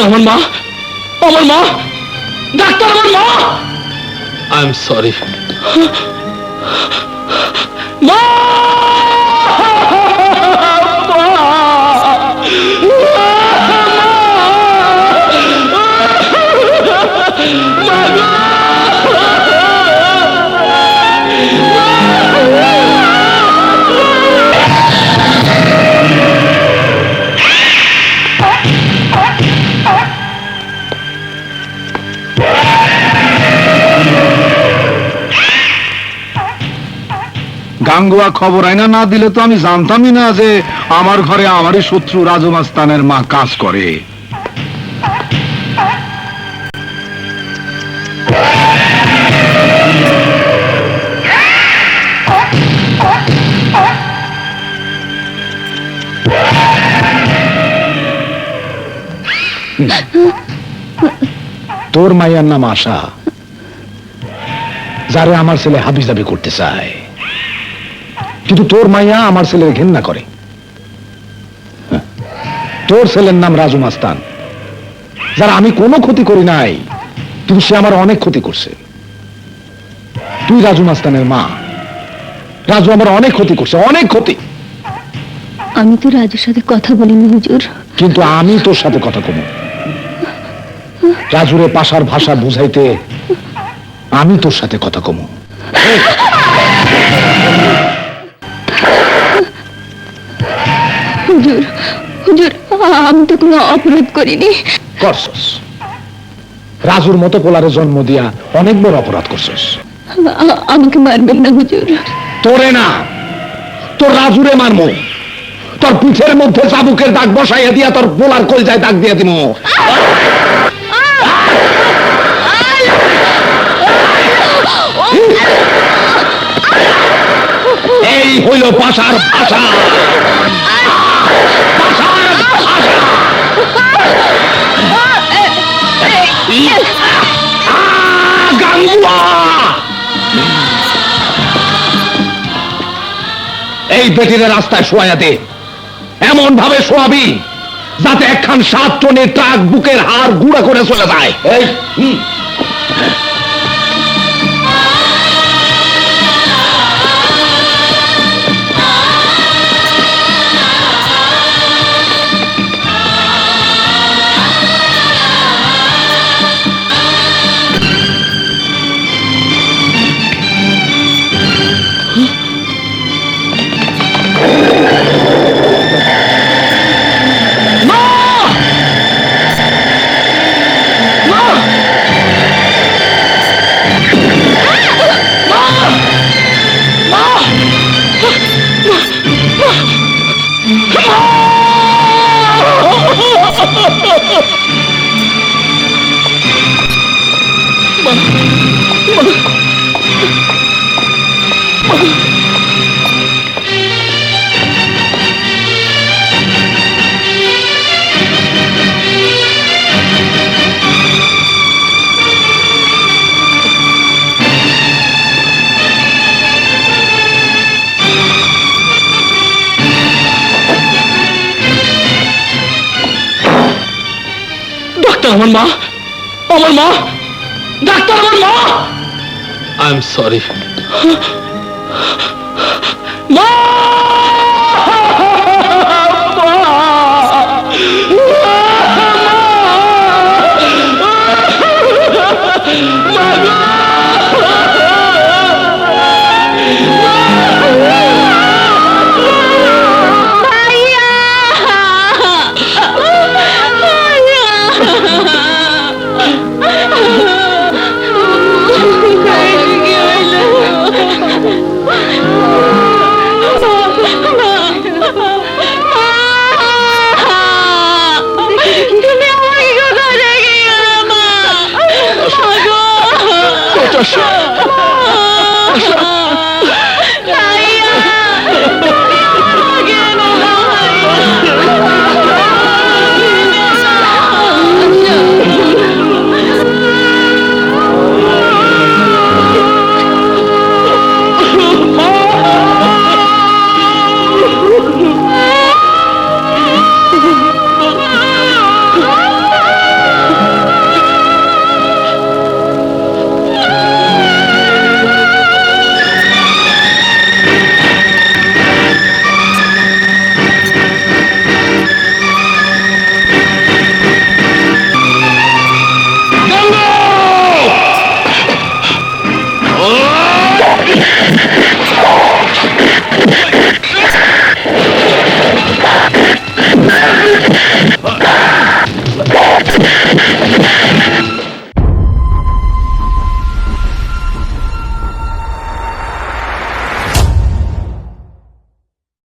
আমার মা, আমার মা, ডাক্তার আমার মা। আই এম সরি মা। গাঙ্গুয়া খবর আইনা না দিলে তো আমি জানতামই না যে আমার ঘরে আমারই শত্রু রাজু মাস্তানের মা কাজ করে। তোর মাইয়ার নাম আশা, যারে আমার ছেলে হাবিজাবি করতে চায়, কিন্তু তোর মাইয়া আমার ছেলের ঘেন্না করে। তোর ছেলের নাম রাজু মাস্তান, যারা আমি কোনো ক্ষতি করি নাই, কিন্তু সে আমার অনেক ক্ষতি করছে। তুই রাজু মাস্তানের মা, রাজু আমার অনেক ক্ষতি করছে, অনেক ক্ষতি। আমি তো রাজুর সাথে কথা বলিনি হুজুর। কিন্তু আমি তোর সাথে কথা কম, রাজুরে পাশার ভাষা বুঝাইতে আমি তোর সাথে কথা কম। হুজুর, হুজুর, আমি তো কোনো অপরাধ করিনি। করছস, রাজুর মতো পোলারে জন্ম দিয়া অনেক বড় অপরাধ করছস। আমাকে মারবেন না হুজুর। তোরে না, তোর রাজুরে মারমো। তোর পিঠের মধ্যে চাবুকের দাগ বসাইয়া দিয়া তোর পোলার কলজায় দাগ দিয়া দিব। এই হইল পাশার ভাষা। এই বেটির রাস্তায় শোয়া দে, এমন ভাবে শোয়াবি যাতে একখান 7 টনের ট্রাক বুকের হাড় গুঁড়া করে চলে যায়। এই আমার মা, আমার মা, ডাক্তার আমার মা। আই এম সরি মা।